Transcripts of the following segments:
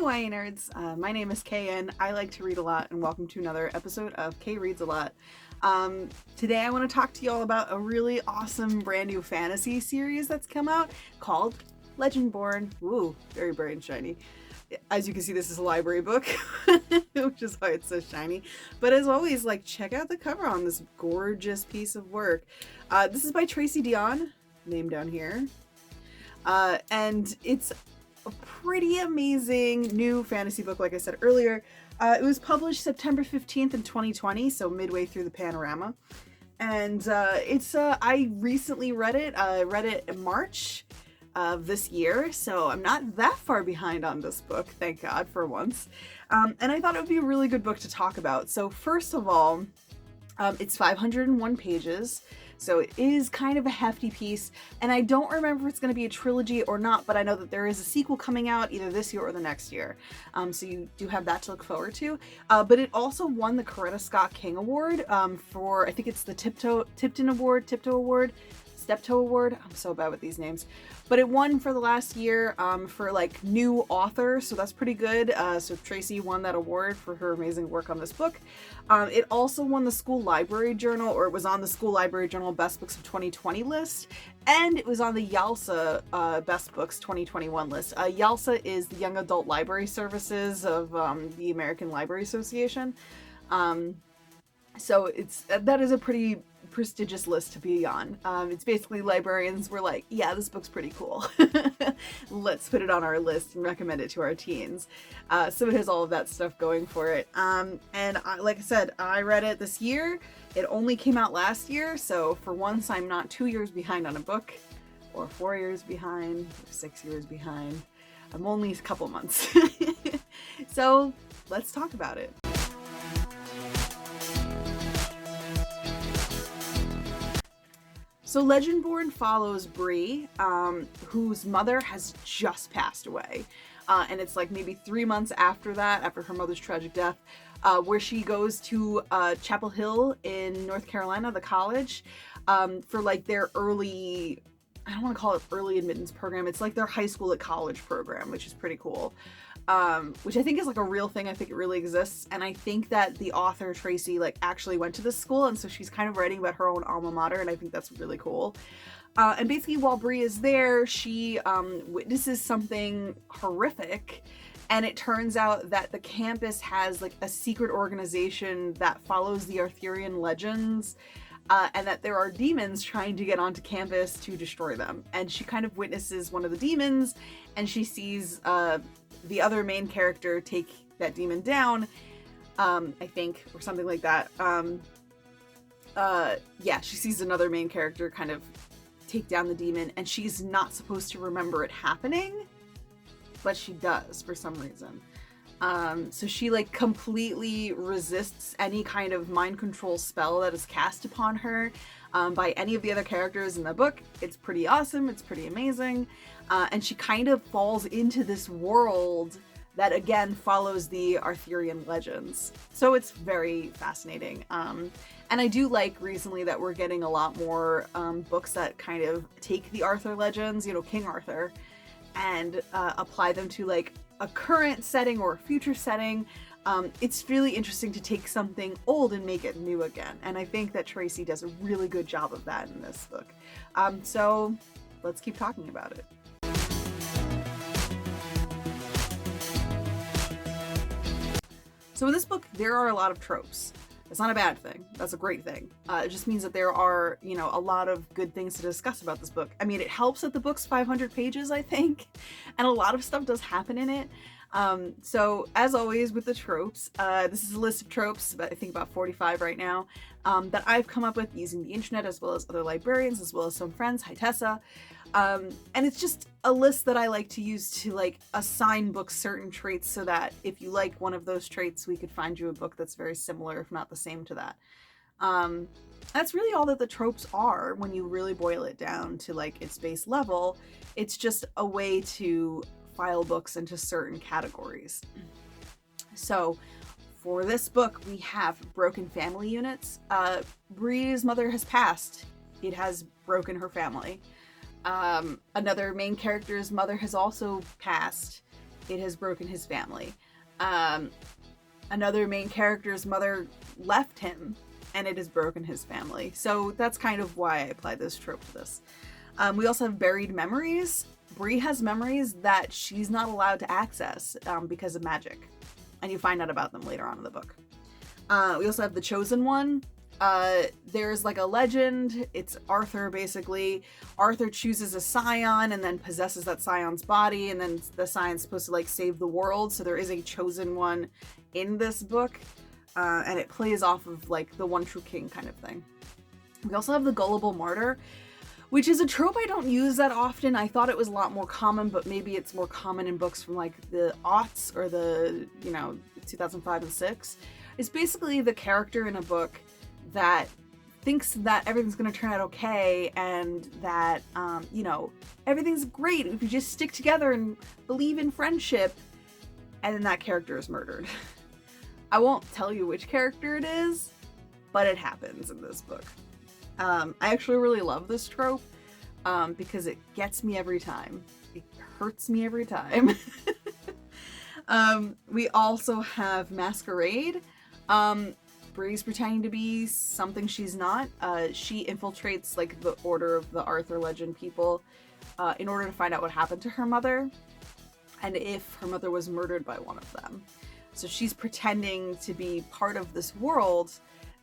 YA nerds, my name is Kaye and I like to read a lot, and welcome to another episode of Kaye Reads a Lot. Today I want to talk to you all about a really awesome brand new fantasy series that's come out called Legendborn. Ooh, very bright and shiny. As you can see, this is a library book, which is why it's so shiny. But as always, check out the cover on this gorgeous piece of work. This is by Tracy Deonn, name down here. And it's a pretty amazing new fantasy book, like I said earlier. It was published September 15th in 2020, so midway through the panorama. And I recently read it. I read it in March of this year, so I'm not that far behind on this book, thank God, for once. And I thought it would be a really good book to talk about. So first of all, it's 501 pages. So it is kind of a hefty piece, and I don't remember if it's going to be a trilogy or not, but I know that there is a sequel coming out either this year or the next year. So you do have that to look forward to. But it also won the Coretta Scott King Award for, I think it's the Steptoe Award. I'm so bad with these names. But it won for the last year for new author, so that's pretty good. So Tracy won that award for her amazing work on this book. It also won the School Library Journal, or it was on the School Library Journal Best Books of 2020 list, and it was on the YALSA Best Books 2021 list. YALSA is the Young Adult Library Services of the American Library Association. So that is a pretty prestigious list to be on. It's basically librarians were like, yeah, this book's pretty cool. Let's put it on our list and recommend it to our teens. So it has all of that stuff going for it. Like I said, I read it this year. It only came out last year, so for once I'm not 2 years behind on a book, or 4 years behind, or 6 years behind. I'm only a couple months. So let's talk about it. So Legendborn follows Bree, whose mother has just passed away. And it's maybe 3 months after that, after her mother's tragic death, where she goes to Chapel Hill in North Carolina, the college, for their early, I don't want to call it early admittance program. It's their high school at college program, which is pretty cool. Which I think is a real thing. I think it really exists. And I think that the author, Tracy, actually went to this school. And so she's kind of writing about her own alma mater. And I think that's really cool. And basically while Bree is there, she witnesses something horrific. And it turns out that the campus has a secret organization that follows the Arthurian legends. And that there are demons trying to get onto campus to destroy them. And she kind of witnesses one of the demons, and she sees the other main character take that demon down, I think, or something like that. Yeah, she sees another main character kind of take down the demon, and she's not supposed to remember it happening, but she does for some reason. So she completely resists any kind of mind control spell that is cast upon her by any of the other characters in the book. It's pretty awesome. It's pretty amazing. And she kind of falls into this world that again follows the Arthurian legends. So it's very fascinating. And I do recently that we're getting a lot more books that kind of take the Arthur legends, King Arthur, and apply them to a current setting or a future setting. It's really interesting to take something old and make it new again. And I think that Tracy does a really good job of that in this book. So let's keep talking about it. So in this book, there are a lot of tropes. It's not a bad thing. That's a great thing. It just means that there are, a lot of good things to discuss about this book. I mean, it helps that the book's 500 pages, I think, and a lot of stuff does happen in it. So as always with the tropes, this is a list of tropes, I think about 45 right now, that I've come up with using the internet as well as other librarians, as well as some friends. Hi, Tessa. And it's just a list that I like to use to assign books certain traits so that if you like one of those traits, we could find you a book that's very similar, if not the same to that. That's really all that the tropes are when you really boil it down to its base level. It's just a way to file books into certain categories. So for this book, we have broken family units. Bree's mother has passed. It has broken her family. Another main character's mother has also passed, it has broken his family. Another main character's mother left him, and it has broken his family. So that's kind of why I apply this trope to this. We also have buried memories. Bree has memories that she's not allowed to access because of magic. And you find out about them later on in the book. We also have the Chosen One. There's like a legend. It's Arthur, basically. Arthur chooses a scion and then possesses that scion's body, and then the scion's supposed to like save the world. So there is a Chosen One in this book. And it plays off of like the one true king kind of thing. We also have the Gullible Martyr, which is a trope I don't use that often. I thought it was a lot more common, but maybe it's more common in books from like the aughts or the, 2005 and 6. It's basically the character in a book that thinks that everything's going to turn out okay, and that, everything's great if you just stick together and believe in friendship, and then that character is murdered. I won't tell you which character it is, but it happens in this book. I actually really love this trope because it gets me every time. It hurts me every time. We also have Masquerade. Bree's pretending to be something she's not. She infiltrates like the Order of the Arthur Legend people in order to find out what happened to her mother, and if her mother was murdered by one of them. So she's pretending to be part of this world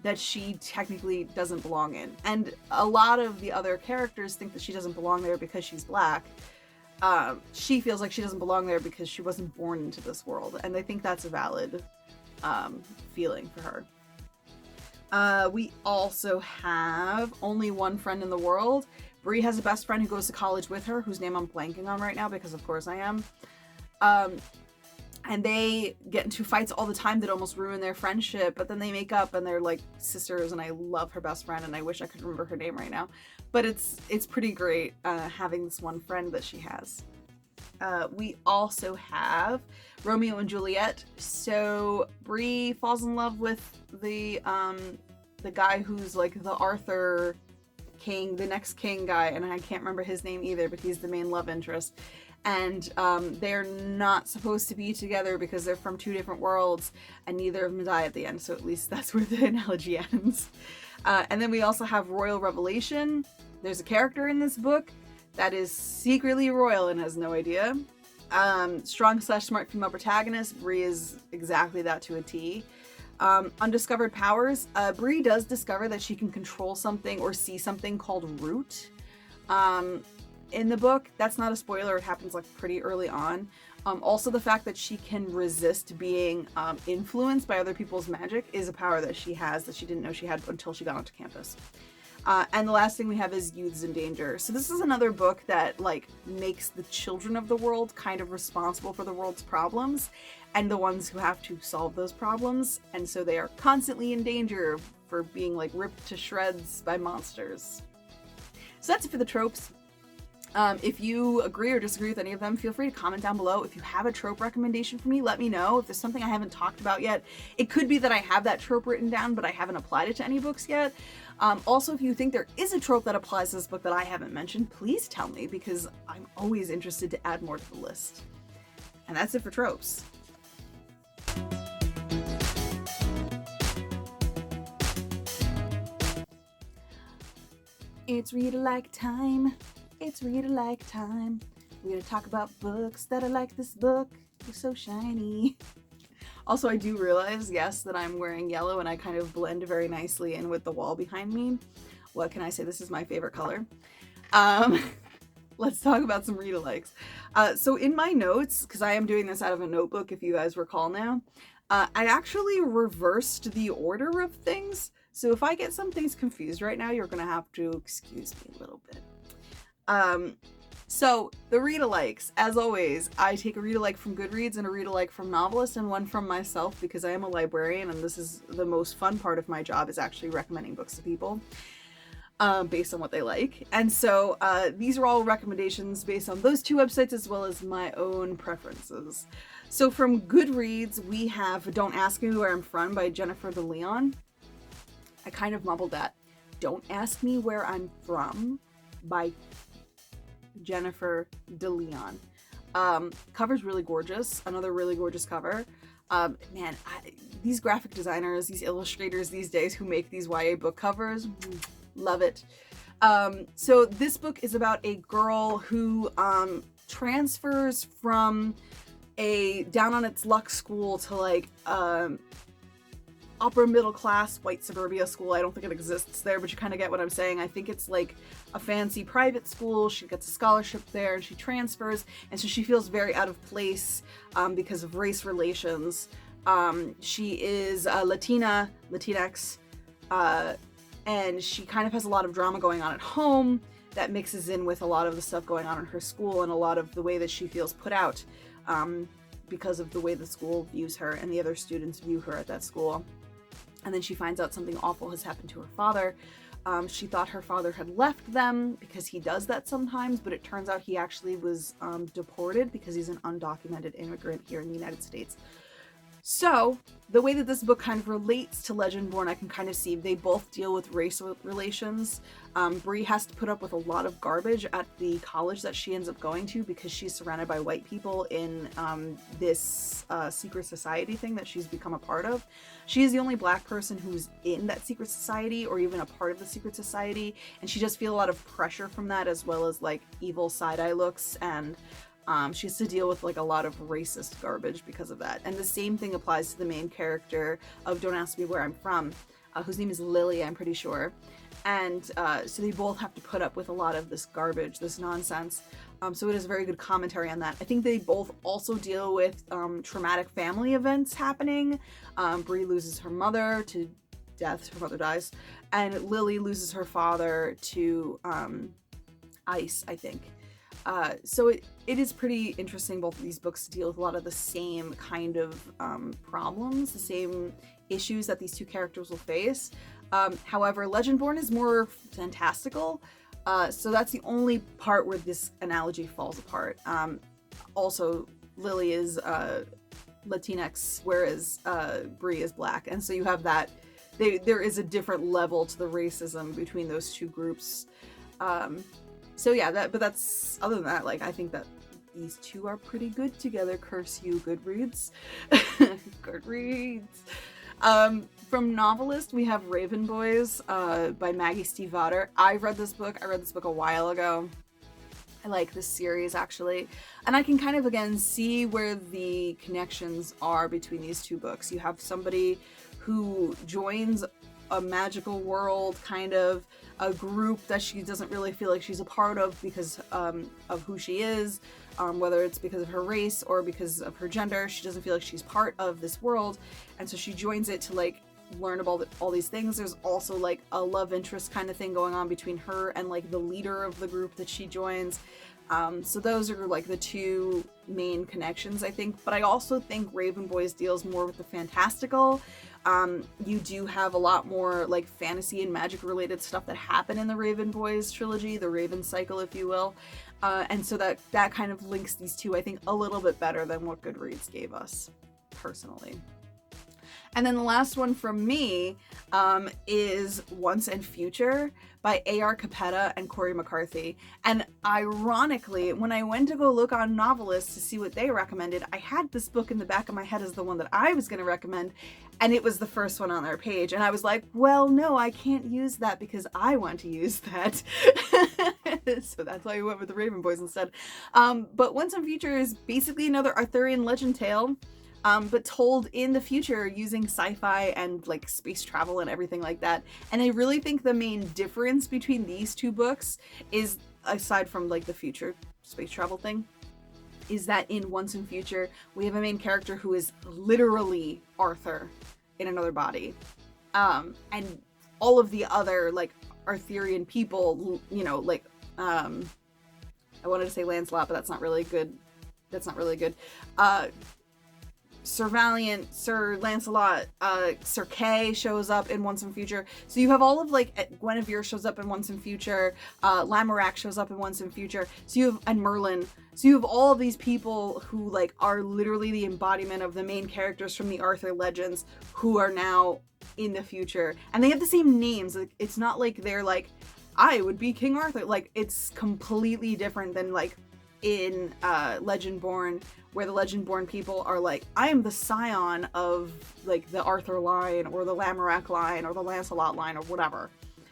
that she technically doesn't belong in. And a lot of the other characters think that she doesn't belong there because she's black. She feels like she doesn't belong there because she wasn't born into this world. And they think that's a valid feeling for her. We also have Only One Friend in the World. Bree has a best friend who goes to college with her, whose name I'm blanking on right now because of course I am. And they get into fights all the time that almost ruin their friendship, but then they make up and they're like sisters, and I love her best friend, and I wish I could remember her name right now. But it's pretty great having this one friend that she has. We also have Romeo and Juliet. So Bree falls in love with the guy who's like the Arthur king, the next king guy, and I can't remember his name either, but he's the main love interest. And they're not supposed to be together because they're from two different worlds, and neither of them die at the end, so at least that's where the analogy ends. And then we also have Royal Revelation. There's a character in this book that is secretly royal and has no idea. Strong/smart female protagonist. Bree is exactly that to a T. Undiscovered powers. Bree does discover that she can control something or see something called root. In the book, that's not a spoiler, it happens like pretty early on. Also the fact that she can resist being influenced by other people's magic is a power that she has that she didn't know she had until she got onto campus. And the last thing we have is Youths in Danger. So this is another book that like makes the children of the world kind of responsible for the world's problems and the ones who have to solve those problems. And so they are constantly in danger for being like ripped to shreds by monsters. So that's it for the tropes. If you agree or disagree with any of them, feel free to comment down below. If you have a trope recommendation for me, let me know. If there's something I haven't talked about yet, it could be that I have that trope written down, but I haven't applied it to any books yet. Also, if you think there is a trope that applies to this book that I haven't mentioned, please tell me, because I'm always interested to add more to the list. And that's it for tropes. It's read-alike time. It's read-alike time. We're gonna talk about books that are like this book. They're so shiny. Also, I do realize, yes, that I'm wearing yellow and I kind of blend very nicely in with the wall behind me. What can I say? This is my favorite color. Let's talk about some read-alikes. So in my notes, because I am doing this out of a notebook, if you guys recall now, I actually reversed the order of things. So if I get some things confused right now, you're gonna have to excuse me a little bit. So the read-alikes, as always, I take a read-alike from Goodreads and a read-alike from Novelist and one from myself because I am a librarian and this is the most fun part of my job, is actually recommending books to people based on what they like. And so these are all recommendations based on those two websites as well as my own preferences. So from Goodreads, we have Don't Ask Me Where I'm From by Jennifer DeLeon. I kind of mumbled that. Don't Ask Me Where I'm From by Jennifer DeLeon. Cover's really gorgeous. Another really gorgeous cover. Man, these graphic designers, these illustrators these days who make these YA book covers, love it. So this book is about a girl who transfers from a down on its luck school to like upper middle class white suburbia school. I don't think it exists there, but you kind of get what I'm saying. I think it's like a fancy private school. She gets a scholarship there and she transfers, and so she feels very out of place because of race relations. She is Latinx, and she kind of has a lot of drama going on at home that mixes in with a lot of the stuff going on in her school and a lot of the way that she feels put out because of the way the school views her and the other students view her at that school. And then she finds out something awful has happened to her father. She thought her father had left them because he does that sometimes, but it turns out he actually was deported because he's an undocumented immigrant here in the United States. So the way that this book kind of relates to Legendborn, I can kind of see they both deal with race relations. Bree has to put up with a lot of garbage at the college that she ends up going to because she's surrounded by white people in this secret society thing that she's become a part of. She is the only black person who's in that secret society or even a part of the secret society, and she just feels a lot of pressure from that, as well as like evil side-eye looks, and she has to deal with like a lot of racist garbage because of that. And the same thing applies to the main character of Don't Ask Me Where I'm From, whose name is Lily, I'm pretty sure. And so they both have to put up with a lot of this garbage, this nonsense. So it is a very good commentary on that. I think they both also deal with traumatic family events happening. Bree loses her mother to death, her mother dies, and Lily loses her father to ice, I think. So it is pretty interesting. Both of these books deal with a lot of the same kind of problems, the same issues that these two characters will face. However, Legendborn is more fantastical, so that's the only part where this analogy falls apart. Also, Lily is Latinx, whereas Bree is black, and so you have that. There is a different level to the racism between those two groups. So yeah, but that's, other than that, like, I think that these two are pretty good together. Curse you, Goodreads. Goodreads. From novelist, we have Raven Boys by Maggie Stiefvater. I read this book a while ago. I like this series, actually. And I can kind of, again, see where the connections are between these two books. You have somebody who joins a magical world, kind of a group that she doesn't really feel like she's a part of because of who she is, whether it's because of her race or because of her gender. She doesn't feel like she's part of this world, and so she joins it to like learn about all these things. There's also like a love interest kind of thing going on between her and like the leader of the group that she joins. So those are like the two main connections, I think. But I also think Raven Boys deals more with the fantastical. You do have a lot more like fantasy and magic related stuff that happen in the Raven Boys trilogy, the Raven cycle, if you will. And so that kind of links these two, I think, a little bit better than what Goodreads gave us, personally. And then the last one from me is Once and Future by A.R. Capetta and Corey McCarthy. And ironically, when I went to go look on Novelists to see what they recommended, I had this book in the back of my head as the one that I was going to recommend, and it was the first one on their page. And I was like, well, no, I can't use that because I want to use that. So that's why we went with the Raven Boys instead. But Once and Future is basically another Arthurian legend tale, but told in the future using sci-fi and like space travel and everything like that. And I really think the main difference between these two books is, aside from like the future space travel thing, is that in Once and Future, we have a main character who is literally Arthur in another body. And all of the other like Arthurian people, you know, like, I wanted to say Lancelot, but that's not really good. Sir Valiant, Sir Lancelot, Sir Kay shows up in Once and Future. So you have all of like, Guinevere shows up in Once and Future, Lamorak shows up in Once and Future. So you have, and Merlin. So you have all of these people who like are literally the embodiment of the main characters from the Arthur legends who are now in the future. And they have the same names. Like, it's not like they're like, I would be King Arthur. Like, it's completely different than like in Legendborn, where the Legendborn people are like, I am the scion of like the Arthur line or the Lamorak line or the Lancelot line or whatever,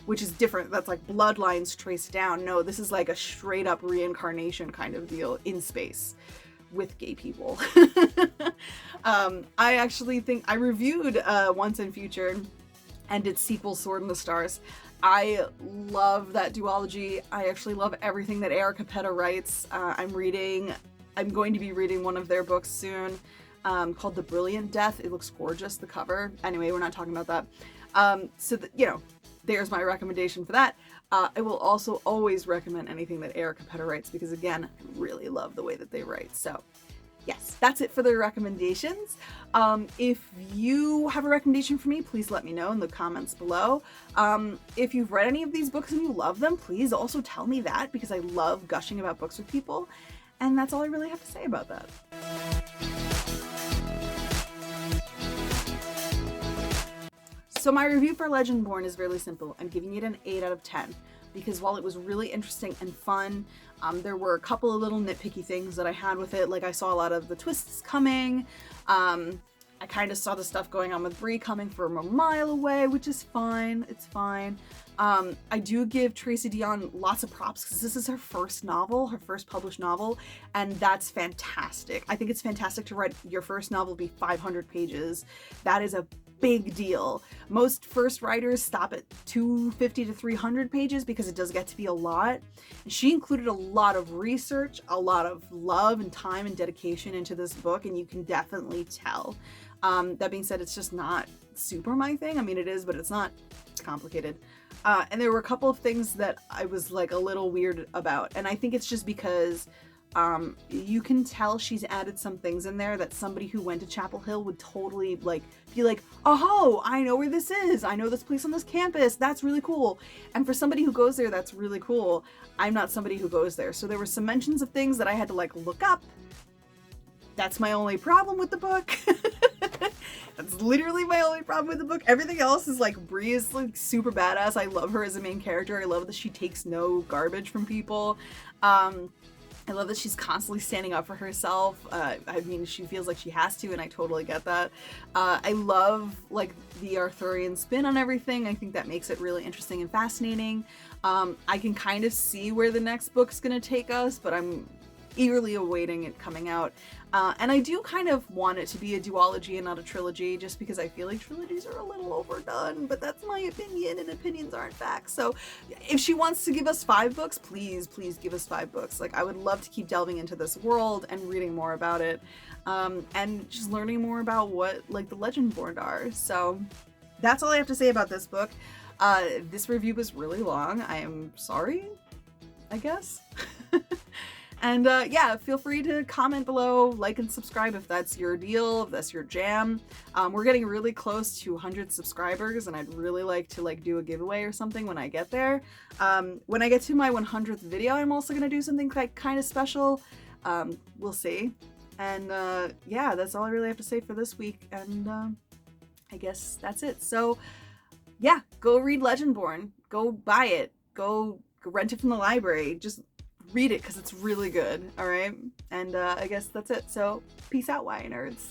which is different. That's like bloodlines traced down. No, this is like a straight up reincarnation kind of deal in space with gay people. I actually think I reviewed Once and Future and its sequel, Sword in the Stars. I love that duology. I actually love everything that Erica Petta writes. I'm going to be reading one of their books soon, called The Brilliant Death. It looks gorgeous, the cover. Anyway, we're not talking about that. There's my recommendation for that. I will also always recommend anything that Erica Petta writes because, again, I really love the way that they write. So yes, that's it for the recommendations. If you have a recommendation for me, please let me know in the comments below. If you've read any of these books and you love them, please also tell me that, because I love gushing about books with people. And that's all I really have to say about that. So my review for Legendborn is really simple. I'm giving it an 8 out of 10 because while it was really interesting and fun, there were a couple of little nitpicky things that I had with it. Like, I saw a lot of the twists coming. I kind of saw the stuff going on with Bree coming from a mile away, which is fine. It's fine. I do give Tracy Deonn lots of props because this is her first novel, her first published novel, and that's fantastic. I think it's fantastic to write your first novel be 500 pages. That is a big deal. Most first writers stop at 250 to 300 pages because it does get to be a lot. And she included a lot of research, a lot of love and time and dedication into this book, and you can definitely tell. That being said, it's just not super my thing. I mean, it is, but it's not. It's complicated. And there were a couple of things that I was like a little weird about, and I think it's just because you can tell she's added some things in there that somebody who went to Chapel Hill would totally like be like, oh, I know where this is. I know this place on this campus. That's really cool. And for somebody who goes there, that's really cool. I'm not somebody who goes there. So there were some mentions of things that I had to like look up. That's my only problem with the book. That's literally my only problem with the book. Everything else is like, Bree is like super badass. I love her as a main character. I love that she takes no garbage from people. I love that she's constantly standing up for herself. I mean, she feels like she has to, and I totally get that. I love like the Arthurian spin on everything. I think that makes it really interesting and fascinating. I can kind of see where the next book's gonna take us, but I'm eagerly awaiting it coming out. And I do kind of want it to be a duology and not a trilogy, just because I feel like trilogies are a little overdone, but that's my opinion, and opinions aren't facts. So if she wants to give us 5 books, please give us 5 books. Like, I would love to keep delving into this world and reading more about it, and just learning more about what like the Legendborn are. So that's all I have to say about this book. This review was really long. I am sorry, I guess. And yeah, feel free to comment below, like and subscribe if that's your deal, if that's your jam. We're getting really close to 100 subscribers, and I'd really like to like do a giveaway or something when I get there. When I get to my 100th video, I'm also gonna do something like kind of special. We'll see. And yeah, that's all I really have to say for this week. And I guess that's it. So yeah, go read Legendborn. Go buy it. Go rent it from the library. Just read it because it's really good. All right. And I guess that's it. So peace out, YA nerds.